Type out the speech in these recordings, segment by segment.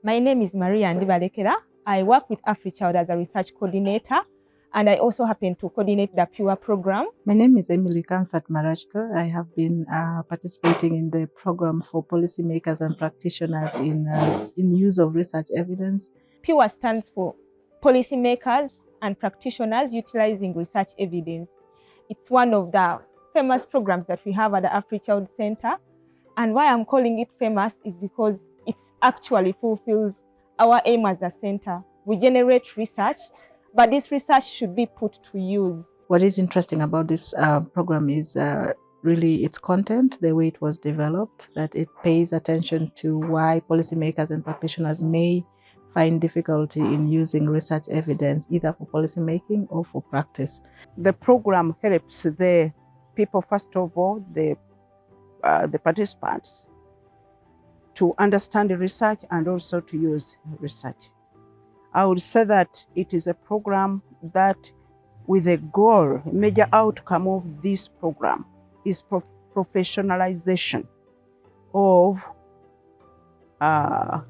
My name is Maria Ndibalekera. I work with AfriChild as a research coordinator, and I also happen to coordinate the PPURE program. My name is Emily Kamfat Marachto. I have been participating in the program for policymakers and practitioners in use of research evidence. PPURE stands for Policymakers and Practitioners Utilizing Research Evidence. It's one of the famous programs that we have at the AfriChild Centre. And why I'm calling it famous is because it actually fulfills our aim as a center. We generate research, but this research should be put to use. What is interesting about this program is really its content, the way it was developed, that it pays attention to why policymakers and practitioners may find difficulty in using research evidence, either for policymaking or for practice. The program helps the people, first of all, the participants, to understand the research and also to use research. I would say that it is a program that, with a goal, a major outcome of this program is professionalization of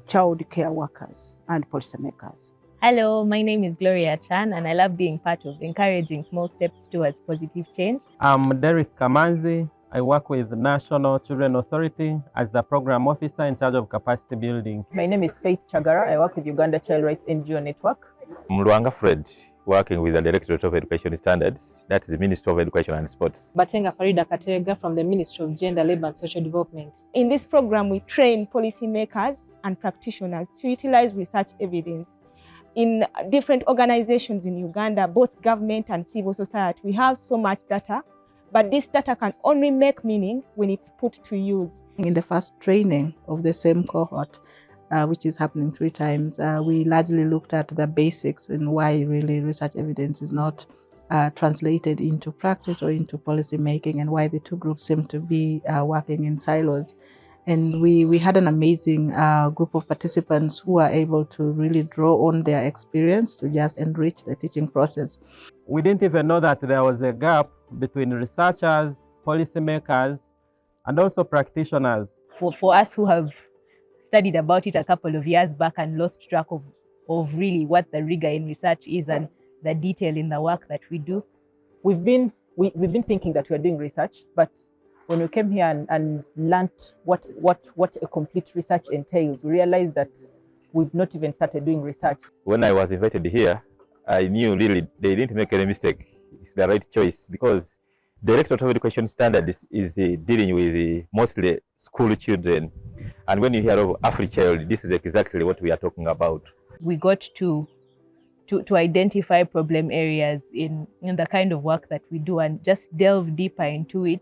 child care workers and policymakers. Hello, my name is Gloria Chan, and I love being part of encouraging small steps towards positive change. I'm Derek Kamanzi. I work with the National Children Authority as the program officer in charge of capacity building. My name is Faith Chagara. I work with Uganda Child Rights NGO Network. Mluanga Fred, working with the Directorate of Education Standards, that is the Ministry of Education and Sports. Batenga Farida Katega from the Ministry of Gender, Labour and Social Development. In this program, we train policymakers and practitioners to utilize research evidence. In different organizations in Uganda, both government and civil society, we have so much data, but this data can only make meaning when it's put to use. In the first training of the same cohort, which is happening 3 times, we largely looked at the basics and why really research evidence is not translated into practice or into policy making, and why the two groups seem to be working in silos. And we had an amazing group of participants who were able to really draw on their experience to just enrich the teaching process. We didn't even know that there was a gap between researchers, policymakers, and also practitioners. For us who have studied about it a couple of years back and lost track of really what the rigor in research is and the detail in the work that we do. We've been thinking that we're doing research, but when we came here and learnt what a complete research entails, we realized that we've not even started doing research. When I was invited here, I knew really they didn't make any mistake. It's the right choice, because Directorate of Education Standards is dealing with mostly school children. And when you hear of AfriChild, this is exactly what we are talking about. We got to identify problem areas in the kind of work that we do and just delve deeper into it,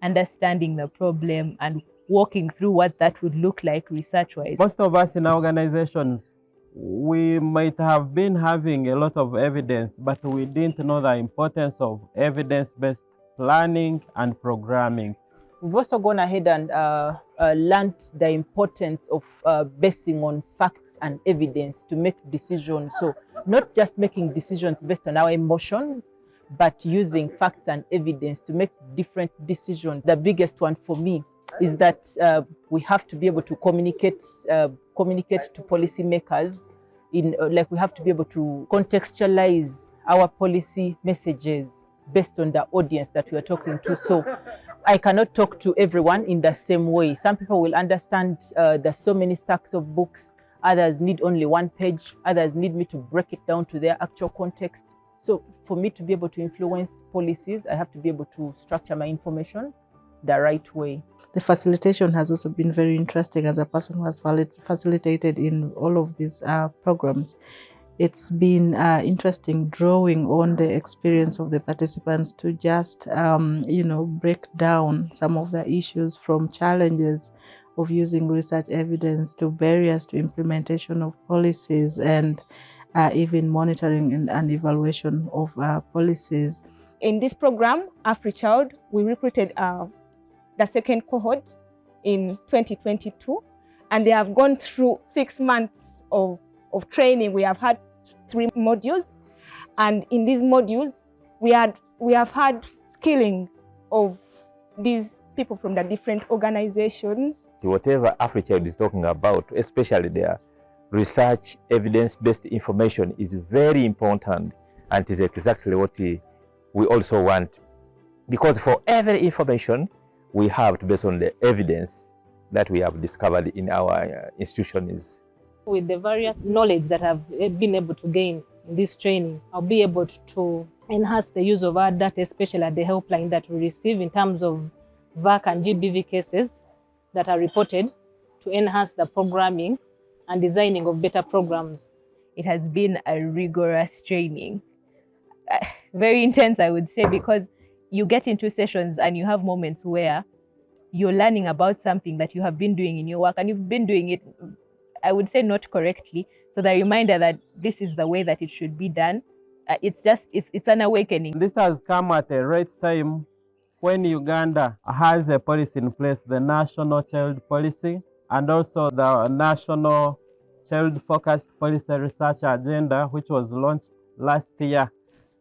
understanding the problem and walking through what that would look like research-wise. Most of us in our organizations, we might have been having a lot of evidence, but we didn't know the importance of evidence-based planning and programming. We've also gone ahead and learned the importance of basing on facts and evidence to make decisions. So not just making decisions based on our emotions, but using facts and evidence to make different decisions. The biggest one for me is that we have to be able to communicate to policymakers. We have to be able to contextualize our policy messages based on the audience that we are talking to. So I cannot talk to everyone in the same way. Some people will understand there's so many stacks of books. Others need only 1 page. Others need me to break it down to their actual context. So for me to be able to influence policies, I have to be able to structure my information the right way. The facilitation has also been very interesting. As a person who has facilitated in all of these programs, it's been interesting drawing on the experience of the participants to just, break down some of the issues, from challenges of using research evidence to barriers to implementation of policies, and even monitoring and evaluation of policies. In this program, AfriChild, we recruited the second cohort in 2022, and they have gone through 6 months of training. We have had 3 modules, and in these modules, we have had skilling of these people from the different organizations. Whatever AfriChild is talking about, especially their research, evidence-based information is very important, and it is exactly what we also want. Because for every information, we have to base on the evidence that we have discovered in our institutions. With the various knowledge that I've been able to gain in this training, I'll be able to enhance the use of our data, especially at the helpline that we receive in terms of VAC and GBV cases that are reported, to enhance the programming and designing of better programs. It has been a rigorous training. Very intense, I would say, because you get into sessions and you have moments where you're learning about something that you have been doing in your work, and you've been doing it, I would say, not correctly. So the reminder that this is the way that it should be done, it's an awakening. This has come at a right time when Uganda has a policy in place, the National Child Policy, and also the National Child-Focused Policy Research Agenda, which was launched last year.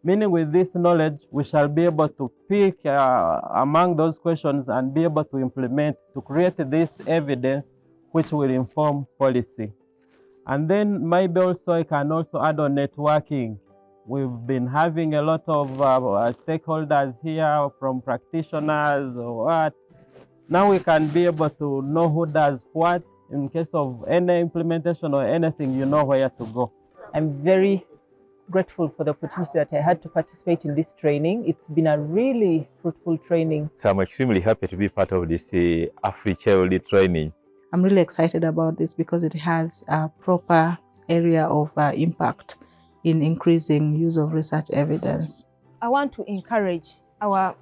Meaning, with this knowledge, we shall be able to pick among those questions and be able to implement, to create this evidence which will inform policy. And then maybe also I can also add on networking. We've been having a lot of stakeholders here, from practitioners or what. Now we can be able to know who does what. In case of any implementation or anything, you know where to go. I'm very grateful for the opportunity that I had to participate in this training. It's been a really fruitful training. So I'm extremely happy to be part of this AfriChild training. I'm really excited about this because it has a proper area of impact in increasing use of research evidence. I want to encourage our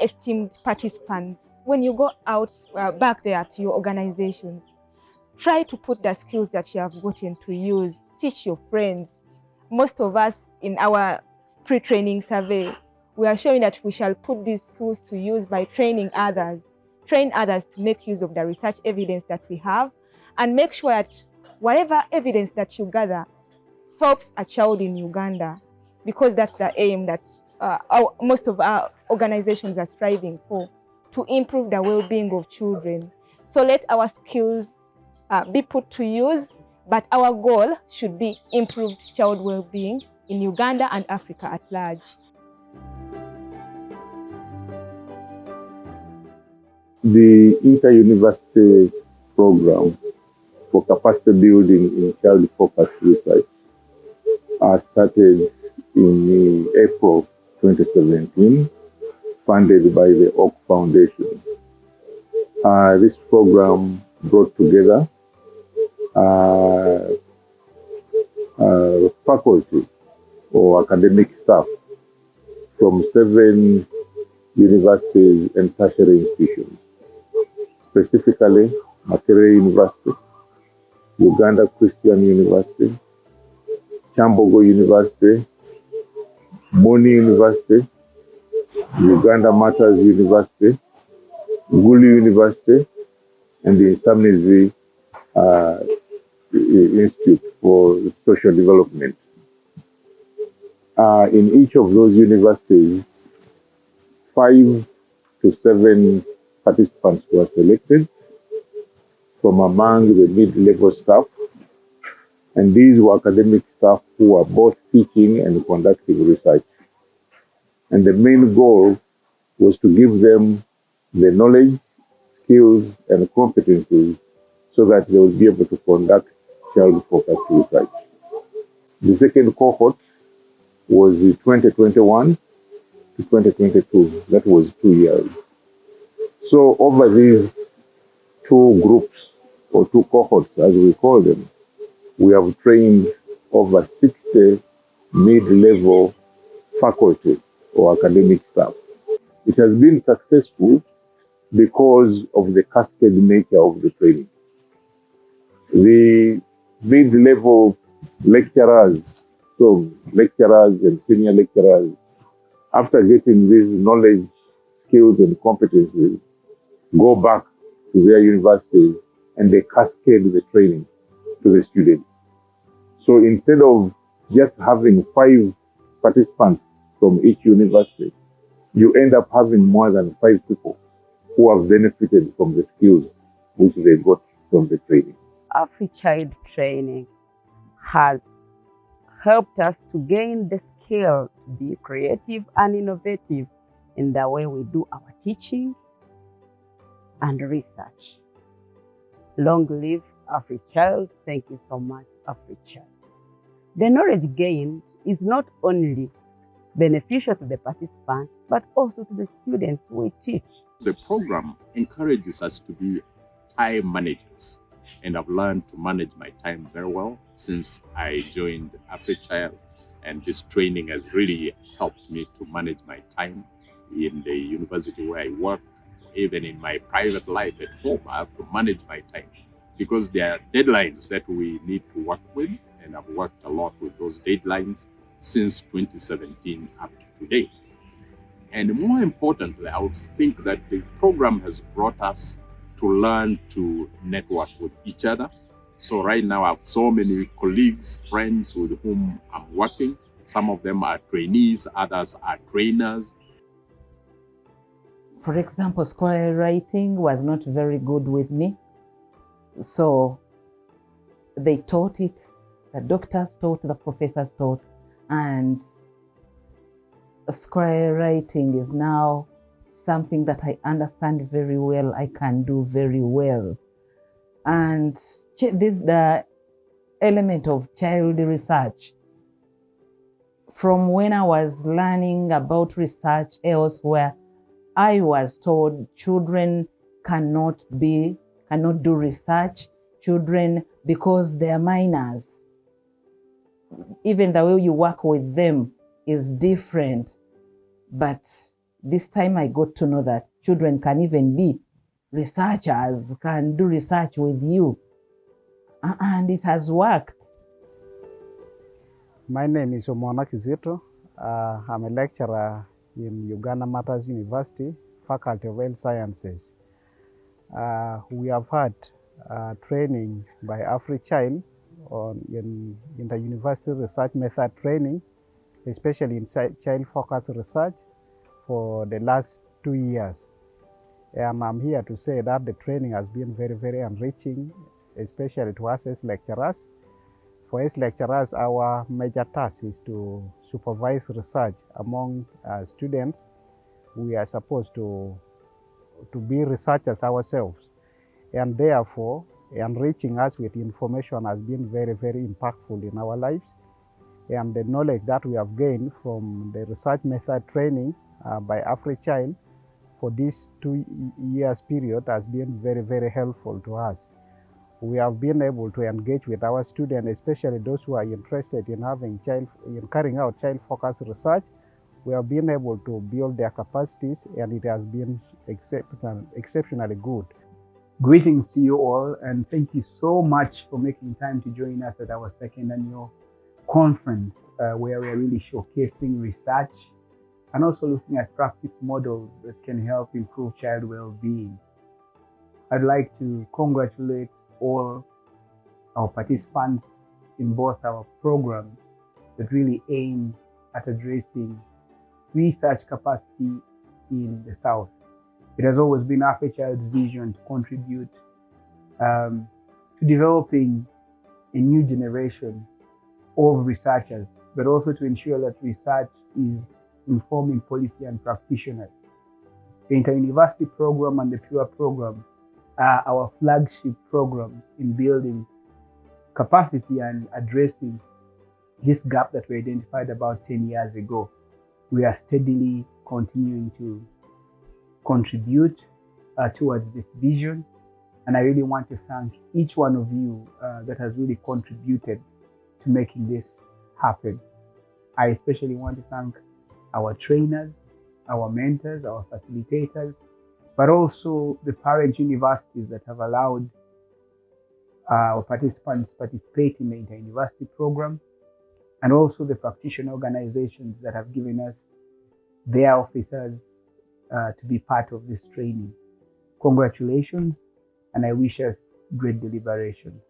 esteemed participants, when you go out back there to your organizations, try to put the skills that you have gotten to use. Teach your friends. Most of us in our pre-training survey, we are showing that we shall put these skills to use by training others. Train others to make use of the research evidence that we have, and make sure that whatever evidence that you gather helps a child in Uganda, because that's the aim that most of our organizations are striving for, to improve the well-being of children. So let our skills be put to use, but our goal should be improved child well-being in Uganda and Africa at large. The InterUniversity program for capacity building in child-focused research started in April 2017, funded by the Oak Foundation. This program brought together faculty or academic staff from 7 universities and tertiary institutions, specifically Makerere University, Uganda Christian University, Chambogo University, Boni University, Uganda Matters University, Gulu University, and the Samnizi Institute for Social Development. In each of those universities, 5 to 7 participants were selected from among the mid-level staff, and these were academic staff who were both teaching and conducting research. And the main goal was to give them the knowledge, skills, and competencies so that they would be able to conduct child-focused research. The second cohort was 2021 to 2022. That was 2 years. So over these 2 groups, or 2 cohorts as we call them, we have trained over 60 mid-level faculty or academic staff. It has been successful because of the cascade nature of the training. The mid-level lecturers, so lecturers and senior lecturers, after getting this knowledge, skills, and competencies, go back to their universities and they cascade the training to the students. So instead of just having 5 participants from each university, you end up having more than 5 people who have benefited from the skills which they got from the training. AfriChild training has helped us to gain the skill to be creative and innovative in the way we do our teaching and research. Long live AfriChild. Thank you so much, AfriChild. The knowledge gained is not only beneficial to the participants, but also to the students we teach. The program encourages us to be time managers, and I've learned to manage my time very well since I joined AfriChild, and this training has really helped me to manage my time in the university where I work. Even in my private life at home, I have to manage my time because there are deadlines that we need to work with, and I've worked a lot with those deadlines since 2017 up to today. And more importantly, I would think that the program has brought us to learn to network with each other. So right now I have so many colleagues, friends with whom I'm working. Some of them are trainees, others are trainers. For example, square writing was not very good with me. So they taught it, the doctors taught, the professors taught, and square writing is now something that I understand very well, I can do very well. And this the element of child research. From when I was learning about research elsewhere, I was told children cannot do research. Children, because they are minors, even the way you work with them is different. But this time I got to know that children can even be researchers, can do research with you. And it has worked. My name is Omona Kizito. I'm a lecturer in Uganda Martyrs University, Faculty of Health Sciences. We have had training by AfriChild in InterUniversity research method training, especially in child-focused research for the last 2 years. And I'm here to say that the training has been very, very enriching, especially to us as lecturers. For us lecturers, our major task is to supervise research among students. We are supposed to be researchers ourselves, and therefore enriching us with information has been very, very impactful in our lives. And the knowledge that we have gained from the research method training by AfriChild for this 2 years period has been very, very helpful to us. We have been able to engage with our students, especially those who are interested in carrying out child-focused research. We have been able to build their capacities, and it has been exceptionally good. Greetings to you all, and thank you so much for making time to join us at our second annual conference, where we are really showcasing research and also looking at practice models that can help improve child well-being. I'd like to congratulate all our participants in both our programs that really aim at addressing research capacity in the South. It has always been AfriChild's vision to contribute to developing a new generation of researchers, but also to ensure that research is informing policy and practitioners. The InterUniversity program and the PPURE program are our flagship programs in building capacity and addressing this gap that we identified about 10 years ago. We are steadily continuing to contribute towards this vision, and I really want to thank each one of you that has really contributed to making this happen. I especially want to thank our trainers, our mentors, our facilitators, but also the parent universities that have allowed our participants participate in the InterUniversity program, and also the practitioner organizations that have given us their officers to be part of this training. Congratulations, and I wish us great deliberation.